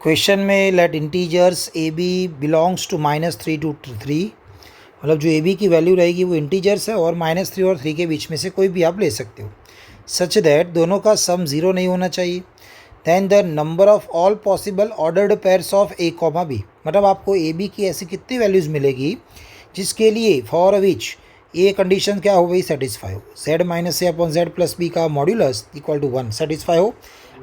Question में let integers A B belongs to -3 to 3, मतलब जो ए बी की वैल्यू रहेगी वो इंटीजर्स है और -3 और 3 के बीच में से कोई भी आप ले सकते हो, सच दैट दोनों का सम ज़ीरो नहीं होना चाहिए। Then the number of all possible ordered pairs of A comma B, मतलब आपको ए बी की ऐसी कितनी वैल्यूज़ मिलेगी जिसके लिए फॉर विच ये कंडीशन क्या हो गई, सेटिस्फाई हो। जेड माइनस ए अपॉन जेड प्लस बी का मॉड्यूलस इक्वल टू 1 सेटिस्फाई हो।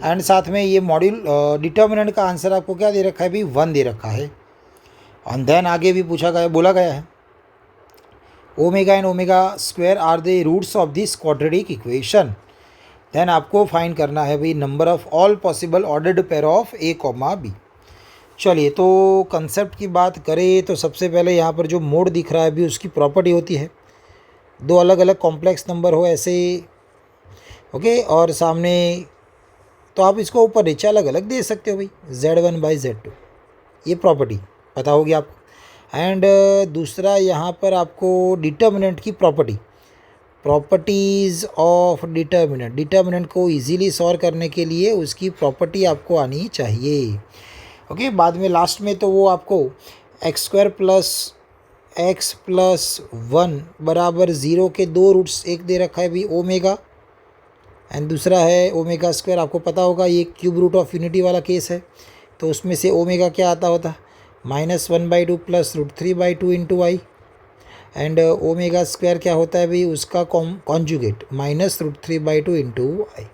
एंड साथ में ये मॉड्यूल डिटर्मिनेंट का आंसर आपको क्या दे रखा है भाई, 1 दे रखा है। और देन आगे भी पूछा गया, बोला गया है omega and omega square are the roots of this quadratic equation. Then आपको फाइंड करना है भाई number of all possible ordered pair of A comma B. चलिए, तो कंसेप्ट की बात करें तो सबसे पहले यहाँ पर जो मोड दिख रहा है अभी उसकी प्रॉपर्टी होती है दो अलग अलग कॉम्प्लेक्स नंबर हो ऐसे, ओके, और सामने तो आप इसको ऊपर नीचे अलग अलग दे सकते हो भाई, Z1/Z2, ये प्रॉपर्टी पता होगी आपको। एंड दूसरा यहाँ पर आपको डिटर्मिनेंट की प्रॉपर्टीज़ ऑफ डिटर्मिनेंट को इजीली सॉल्व करने के लिए उसकी प्रॉपर्टी आपको आनी चाहिए। ओके, बाद में लास्ट में तो वो आपको x² + x + 1 बराबर 0 के दो रूट्स, एक दे रखा है भी ओमेगा एंड दूसरा है ओमेगा स्क्वायर। आपको पता होगा ये क्यूब रूट ऑफ यूनिटी वाला केस है, तो उसमें से ओमेगा क्या आता होता, -1/2 + √3/2 into Y, and omega square क्या होता है भाई, उसका कॉन्जुगेट -√3/2 इंटू वाई।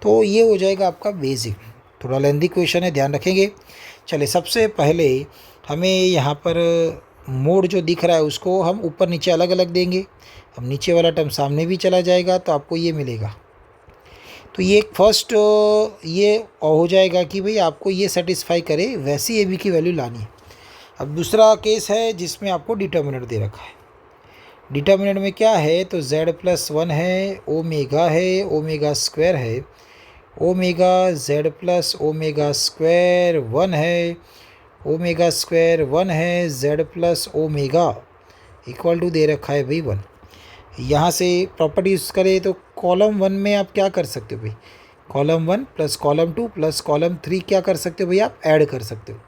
तो ये हो जाएगा आपका बेसिक। थोड़ा लेंदी क्वेश्चन है, ध्यान रखेंगे। चलिए, सबसे पहले हमें यहाँ पर मोड जो दिख रहा है उसको हम ऊपर नीचे अलग अलग देंगे। अब नीचे वाला टर्म सामने भी चला जाएगा तो आपको ये मिलेगा। तो ये फर्स्ट ये हो जाएगा कि भाई आपको ये सेटिस्फाई करे वैसी ए बी की वैल्यू लानी है। अब दूसरा केस है जिसमें आपको डिटर्मिनेंट दे रखा है। डिटर्मिनेंट में क्या है, तो z+1 है, ओमेगा है, ओमेगा स्क्वायर है, ओमेगा z+ओमेगा² 1 है, ओमेगा स्क्वायर 1 है, z+ओमेगा इक्वल टू दे रखा है भाई 1। यहाँ से प्रॉपर्टीज करें तो कॉलम 1 में आप क्या कर सकते हो भाई, कॉलम 1 + कॉलम 2 + कॉलम 3 क्या कर सकते हो भाई, आप ऐड कर सकते हो।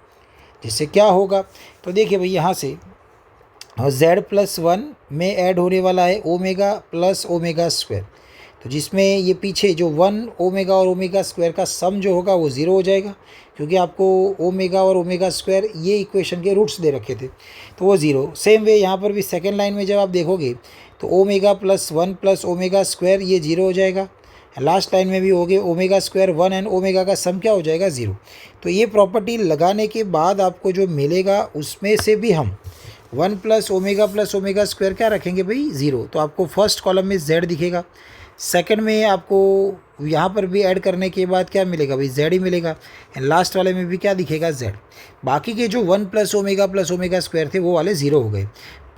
जिससे क्या होगा, तो देखिए भाई यहाँ से z+1 में ऐड होने वाला है ओमेगा + ओमेगा स्क्वायर, तो जिसमें ये पीछे जो 1 ओमेगा और ओमेगा स्क्वायर का सम जो होगा वो 0 हो जाएगा, क्योंकि आपको ओमेगा और ओमेगा स्क्वायर ये इक्वेशन के रूट्स दे रखे थे, तो वो 0। सेम वे यहाँ पर भी सेकेंड लाइन में जब आप देखोगे तो ओमेगा +1 + ओमेगा स्क्वायर ये 0 हो जाएगा। लास्ट लाइन में भी हो गए ओमेगा स्क्वायर 1 एंड ओमेगा का सम क्या हो जाएगा, 0। तो ये प्रॉपर्टी लगाने के बाद आपको जो मिलेगा उसमें से भी हम 1 + ओमेगा स्क्वायर क्या रखेंगे भाई, 0। तो आपको फर्स्ट कॉलम में z दिखेगा, सेकंड में आपको यहाँ पर भी ऐड करने के बाद क्या मिलेगा भाई, z ही मिलेगा, एंड लास्ट वाले में भी क्या दिखेगा, z। बाकी के जो 1 + ओमेगा स्क्वायर थे वो वाले 0 हो गए।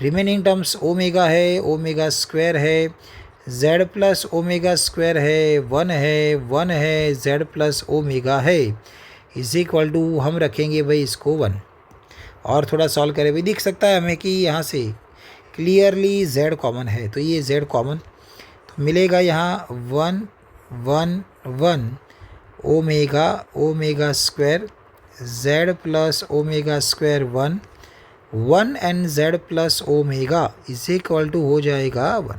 रिमेनिंग टर्म्स ओमेगा है, ओमेगा स्क्वायर है, z+ओमेगा स्क्वायर है, 1 है, z+ओमेगा है, इज इक्वल टू हम रखेंगे भाई इसको 1। और थोड़ा सॉल्व करें भाई, दिख सकता है हमें कि यहाँ से क्लियरली z कॉमन है, तो ये z कॉमन तो मिलेगा यहाँ 1 1 1 ओमेगा स्क्वायर z+ओमेगा स्क्वायर 1 1 एंड z+ओमेगा इज इक्वल टू हो जाएगा 1।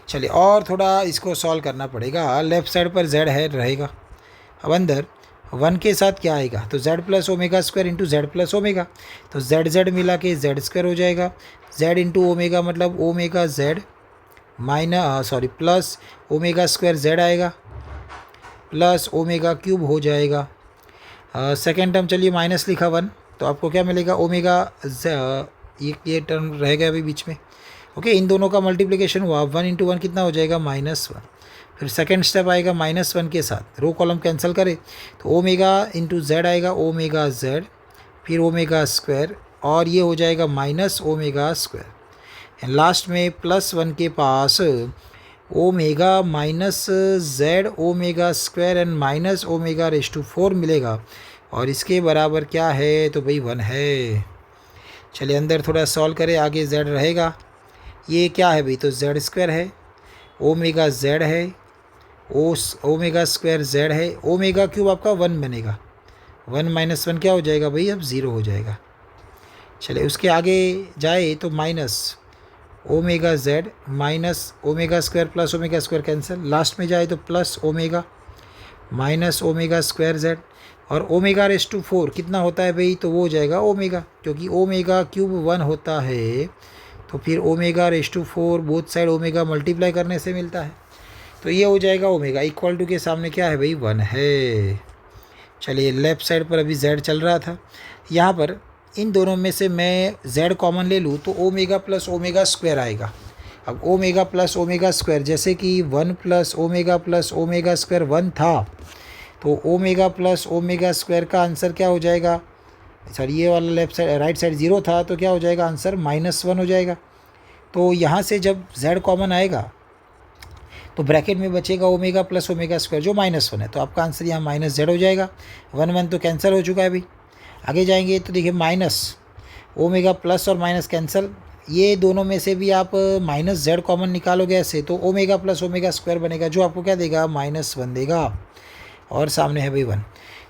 चलिए, और थोड़ा इसको सॉल्व करना पड़ेगा। लेफ्ट साइड पर z है रहेगा, अब अंदर 1 के साथ क्या आएगा, तो z+ओमेगा स्क्वायर इंटू z+ओमेगा, तो z मिला के z² हो जाएगा, z इंटू ओमेगा मतलब omega z plus omega square z आएगा प्लस ओमेगा क्यूब हो जाएगा। सेकेंड टर्म चलिए माइनस लिखा 1, तो आपको क्या मिलेगा, ओमेगा ये टर्म रहेगा अभी बीच में। ओके, इन दोनों का मल्टीप्लिकेशन हुआ, 1 इंटू 1 कितना हो जाएगा, -1। फिर सेकेंड स्टेप आएगा -1 के साथ, रो कॉलम कैंसिल करें तो ओमेगा इंटू z आएगा, ओमेगा z, फिर ओमेगा स्क्वायर, और ये हो जाएगा -ओमेगा स्क्वायर, एंड लास्ट में +1 के पास omega -z omega square and -ओमेगा⁴ मिलेगा, और इसके बराबर क्या है, तो भाई 1 है। चलिए अंदर थोड़ा सॉल्व करें, आगे z रहेगा, ये क्या है भाई, तो z² है, ओमेगा z है, ओमेगा स्क्वायर z है, ओमेगा क्यूब आपका 1 बनेगा, 1 माइनस 1 क्या हो जाएगा भाई, अब 0 हो जाएगा। चलिए उसके आगे जाए तो minus omega Z minus omega square plus omega square cancel, last में जाए तो plus omega minus omega square Z, और ओमेगा रेस टू 4 कितना होता है भाई, तो वो हो जाएगा ओमेगा, क्योंकि ओमेगा क्यूब 1 होता है, तो फिर omega raise to 4 both side omega multiply करने से मिलता है, तो ये हो जाएगा ओमेगा इक्वल टू के सामने क्या है भाई, 1 है। चलिए लेफ़्ट साइड पर अभी z चल रहा था, यहाँ पर इन दोनों में से मैं z कॉमन ले लूँ तो ओमेगा प्लस ओमेगा स्क्वायर आएगा। अब ओमेगा प्लस ओमेगा स्क्वायर, जैसे कि 1 प्लस ओमेगा स्क्वायर 1 था, तो ओमेगा प्लस ओमेगा स्क्वायर का आंसर क्या हो जाएगा, सर ये वाला लेफ्ट साइड राइट साइड 0 था, तो क्या हो जाएगा आंसर -1 हो जाएगा। तो यहाँ से जब z कॉमन आएगा तो ब्रैकेट में बचेगा ओमेगा प्लस ओमेगा स्क्वायर जो -1 है, तो आपका आंसर यहाँ -z हो जाएगा। 1 1 तो कैंसिल हो चुका है अभी। आगे जाएंगे तो देखिए माइनस ओमेगा प्लस और माइनस कैंसिल, ये दोनों में से भी आप -z कॉमन निकालोगे ऐसे तो ओमेगा प्लस ओमेगा स्क्वायर बनेगा, जो आपको क्या देगा, -1 देगा, और सामने है भाई 1।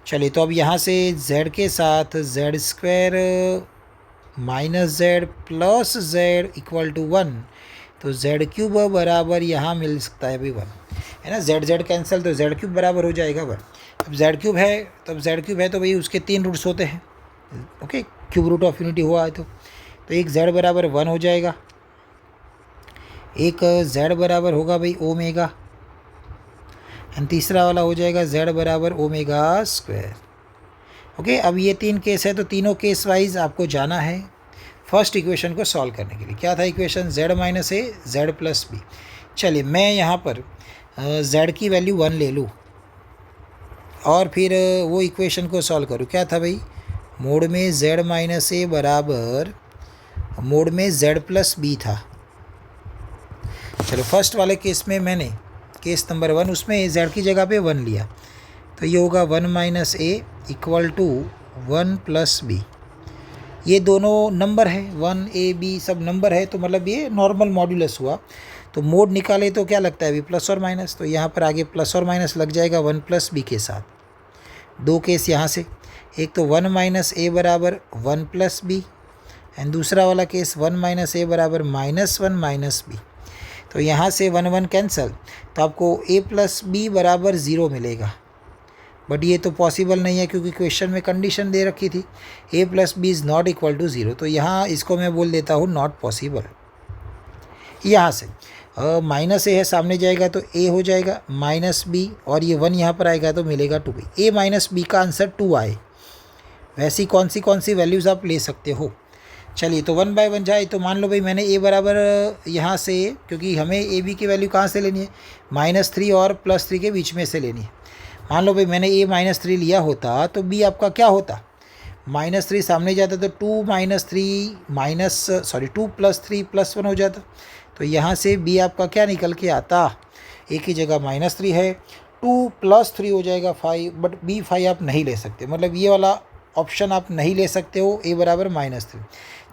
चलिए तो अब यहाँ से z के साथ z square -z plus z equal to 1, तो z क्यूब बराबर यहाँ मिल सकता है भाई 1, है ना, z कैंसिल, तो z क्यूब बराबर हो जाएगा 1। अब z क्यूब है, तो अब z क्यूब है तो भाई उसके 3 रूट्स होते हैं, okay, cube root of unity हुआ है तो एक z बराबर 1 हो जाएगा, एक z बराबर होगा भाई ओमेगा, एंड तीसरा वाला हो जाएगा z बराबर ओमेगा स्क्वायर। ओके, अब ये 3 केस है, तो तीनों केस वाइज आपको जाना है फर्स्ट इक्वेशन को सॉल्व करने के लिए। क्या था इक्वेशन, z माइनस ए z प्लस बी। चलिए मैं यहाँ पर z की वैल्यू 1 ले लूँ और फिर वो इक्वेशन को सॉल्व करूँ। क्या था भाई, मोड में z माइनस ए बराबर मोड में z प्लस बी था। चलो फर्स्ट वाले केस में मैंने केस नंबर 1 उसमें z की जगह पे 1 लिया, तो ये होगा 1 minus A equal to 1 plus B. ये दोनों नंबर है, 1 a b सब नंबर है, तो मतलब ये नॉर्मल मॉड्यूलस हुआ। तो मोड निकाले तो क्या लगता है अभी, प्लस और माइनस, तो यहाँ पर आगे प्लस और माइनस लग जाएगा 1 प्लस बी के साथ। दो केस यहाँ से, एक तो 1 माइनस ए बराबर 1 प्लस बी, एंड दूसरा वाला केस 1 माइनस ए बराबर -1 माइनस बी। तो यहाँ से 1 1 कैंसल, तो आपको a प्लस बी बराबर 0 मिलेगा, बट ये तो पॉसिबल नहीं है क्योंकि क्वेश्चन में कंडीशन दे रखी थी a plus B is not equal to 0, तो यहाँ इसको मैं बोल देता हूँ नॉट पॉसिबल। यहाँ से माइनस ए है, सामने जाएगा तो a हो जाएगा माइनस बी, और ये 1 यहाँ पर आएगा तो मिलेगा 2b। a माइनस बी का आंसर 2 आए, वैसी कौन सी वैल्यूज़ आप ले सकते हो। चलिए तो 1 बाय 1 जाए, तो मान लो भाई मैंने a बराबर यहाँ से, क्योंकि हमें a b की वैल्यू कहाँ से लेनी है, -3 और +3 के बीच में से लेनी है। मान लो भाई मैंने a -3 लिया होता तो b आपका क्या होता, -3 सामने जाता तो 2 + 3 +1 हो जाता। तो यहाँ से b आपका क्या निकल के आता, a की जगह -3 है, 2 + 3 हो जाएगा 5, बट b 5 आप नहीं ले सकते, मतलब ये वाला ऑप्शन आप नहीं ले सकते हो, a बराबर -3।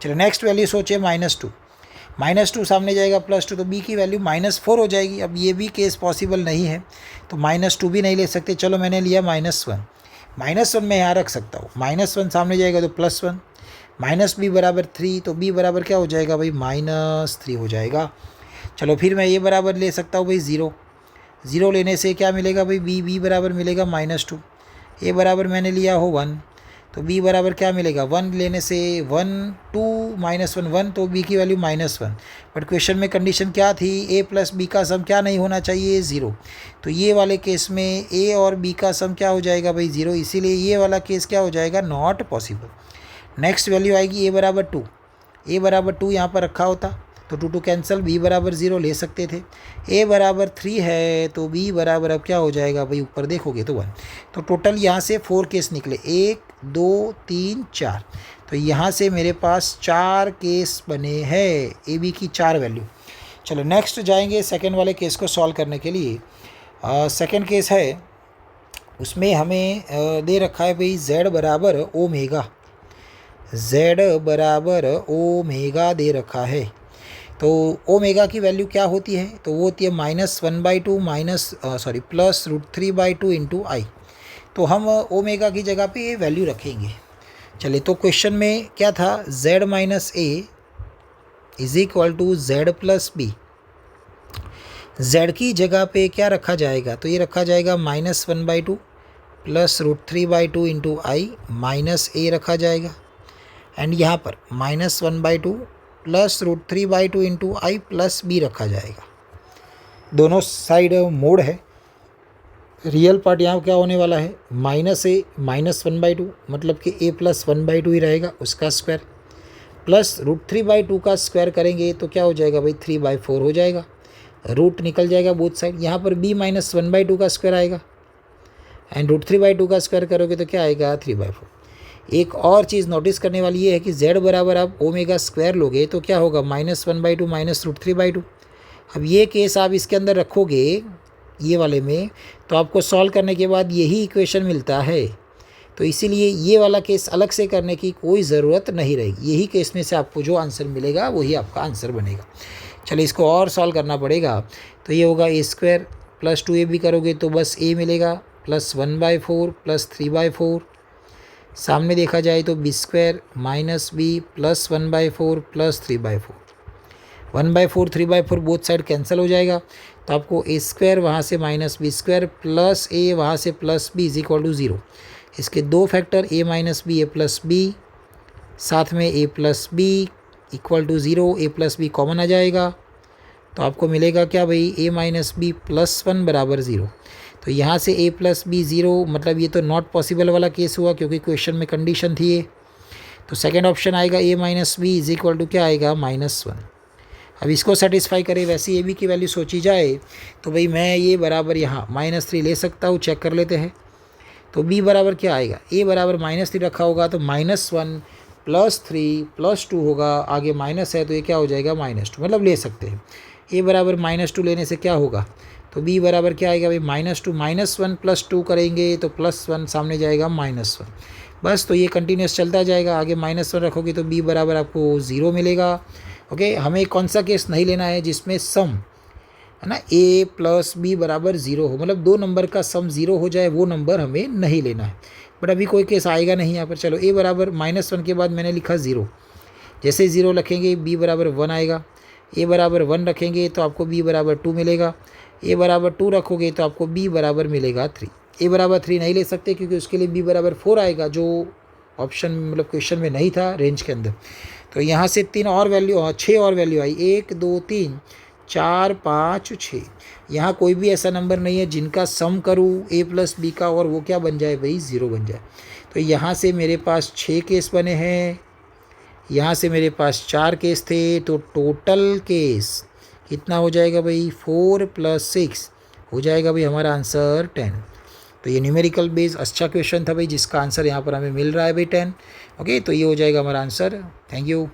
चलो नेक्स्ट वैल्यू सोचे -2 सामने जाएगा +2, तो b की वैल्यू -4 हो जाएगी। अब ये भी केस पॉसिबल नहीं है, तो -2 भी नहीं ले सकते। चलो मैंने लिया -1 मैं यहाँ रख सकता हूँ, -1 सामने जाएगा तो +1, -b बराबर 3, तो b बराबर क्या हो जाएगा भाई, -3 हो जाएगा। चलो फिर मैं ये बराबर ले सकता हूँ भाई 0 लेने से क्या मिलेगा भाई, b बराबर मिलेगा -2, a बराबर मैंने लिया हो 1, तो b बराबर क्या मिलेगा, 1 लेने से 1 2 -1 1, तो b की वैल्यू -1। बट क्वेश्चन में कंडीशन क्या थी, a प्लस b का सम क्या नहीं होना चाहिए, 0। तो ये वाले केस में a और b का सम क्या हो जाएगा भाई, 0, इसीलिए ये वाला केस क्या हो जाएगा, नॉट पॉसिबल। नेक्स्ट वैल्यू आएगी a बराबर 2 यहाँ पर रखा होता तो 2 कैंसिल, b बराबर 0 ले सकते थे। a बराबर 3 है तो b बराबर अब क्या हो जाएगा भाई, ऊपर देखोगे तो 1। तो टोटल यहाँ से 4 केस निकले, 1 2 3 4, तो यहाँ से मेरे पास 4 केस बने हैं, ए बी की 4 वैल्यू। चलो नेक्स्ट जाएंगे सेकेंड वाले केस को सॉल्व करने के लिए। सेकेंड केस है, उसमें हमें दे रखा है भाई z बराबर ओमेगा दे रखा है। तो ओमेगा की वैल्यू क्या होती है, तो वो होती है -1/2 +√3/2 × I। तो हम ओमेगा की जगह पे ये वैल्यू रखेंगे। चलिए, तो क्वेश्चन में क्या था, z minus A is equal to Z plus B. z की जगह पे क्या रखा जाएगा, तो ये रखा जाएगा -1/2 प्लस √3/2 इंटू आई माइनस ए रखा जाएगा। एंड यहाँ पर -1/2 प्लस √3/2 इंटू आई प्लस बी रखा जाएगा। दोनों साइड मोड है। रियल पार्ट यहाँ क्या होने वाला है, -a -1/2 मतलब कि a प्लस 1/2 ही रहेगा, उसका स्क्वायर प्लस √3/2 का स्क्वायर करेंगे तो क्या हो जाएगा भाई, 3/4 हो जाएगा। रूट निकल जाएगा बोथ साइड। यहाँ पर b माइनस 1/2 का स्क्वायर आएगा एंड √3/2 का स्क्वायर करोगे तो क्या आएगा, 3/4। एक और चीज़ नोटिस करने वाली ये है कि z बराबर आप ओमेगा स्क्वायर लोगे तो क्या होगा, -1/2 माइनस √3/2। अब ये केस आप इसके अंदर रखोगे ये वाले में, तो आपको सॉल्व करने के बाद यही इक्वेशन मिलता है। तो इसीलिए ये वाला केस अलग से करने की कोई ज़रूरत नहीं रहेगी। यही केस में से आपको जो आंसर मिलेगा वही आपका आंसर बनेगा। चलिए, इसको और सॉल्व करना पड़ेगा। तो ये होगा a² प्लस 2ab भी करोगे तो बस a मिलेगा प्लस 1/4 प्लस 3/4। सामने देखा जाए तो b² minus b plus 1/4 plus 3/4। 1/4 3/4 both side cancel हो जाएगा, तो आपको a² वहाँ से माइनस b² प्लस a वहाँ से plus b is equal to 0। इसके दो factor a minus B A plus B, साथ में a plus B equal to 0, a plus B common आ जाएगा तो आपको मिलेगा क्या भाई, a माइनस बी प्लस 1 बराबर 0। तो यहाँ से a प्लस बी 0 मतलब ये तो नॉट पॉसिबल वाला केस हुआ क्योंकि क्वेश्चन में कंडीशन थी ये। तो सेकेंड ऑप्शन आएगा a minus B is equal to क्या आएगा, -1। अब इसको सेटिस्फाई करें, वैसे ए बी की वैल्यू सोची जाए तो भाई मैं ये बराबर यहाँ -3 ले सकता हूँ, चेक कर लेते हैं। तो b बराबर क्या आएगा, a बराबर -3 रखा होगा तो -1 प्लस 3 प्लस 2 होगा, आगे माइनस है तो ये क्या हो जाएगा, -2 मतलब ले सकते हैं। a बराबर -2 लेने से क्या होगा, तो b बराबर क्या आएगा भाई, -2 -1 प्लस 2 करेंगे तो +1 सामने जाएगा -1। बस, तो ये कंटिन्यूस चलता जाएगा। आगे -1 रखोगे तो b बराबर आपको 0 मिलेगा। ओके, हमें कौन सा केस नहीं लेना है जिसमें सम है ना a प्लस बी बराबर 0 हो, मतलब दो नंबर का सम 0 हो जाए, वो नंबर हमें नहीं लेना है। बट अभी कोई केस आएगा नहीं यहाँ पर। चलो, a बराबर -1 के बाद मैंने लिखा 0, जैसे 0 रखेंगे b बराबर 1 आएगा। a बराबर 1 रखेंगे तो आपको b बराबर 2 मिलेगा। a बराबर 2 रखोगे तो आपको b बराबर मिलेगा 3। a बराबर 3 नहीं ले सकते क्योंकि उसके लिए b बराबर 4 आएगा, जो ऑप्शन मतलब क्वेश्चन में नहीं था रेंज के अंदर। तो यहाँ से 6 और वैल्यू आई, 1 2 3 4 5 6। यहाँ कोई भी ऐसा नंबर नहीं है जिनका सम करूँ a प्लस बी का और वो क्या बन जाए भाई, 0 बन जाए। तो यहाँ से मेरे पास 6 केस बने हैं, यहाँ से मेरे पास 4 केस थे, तो टोटल केस कितना हो जाएगा भाई, 4 + 6 हो जाएगा भाई हमारा आंसर 10। तो ये न्यूमेरिकल बेस अच्छा क्वेश्चन था भाई, जिसका आंसर यहाँ पर हमें मिल रहा है भाई 10। ओके, तो ये हो जाएगा हमारा आंसर। Thank you.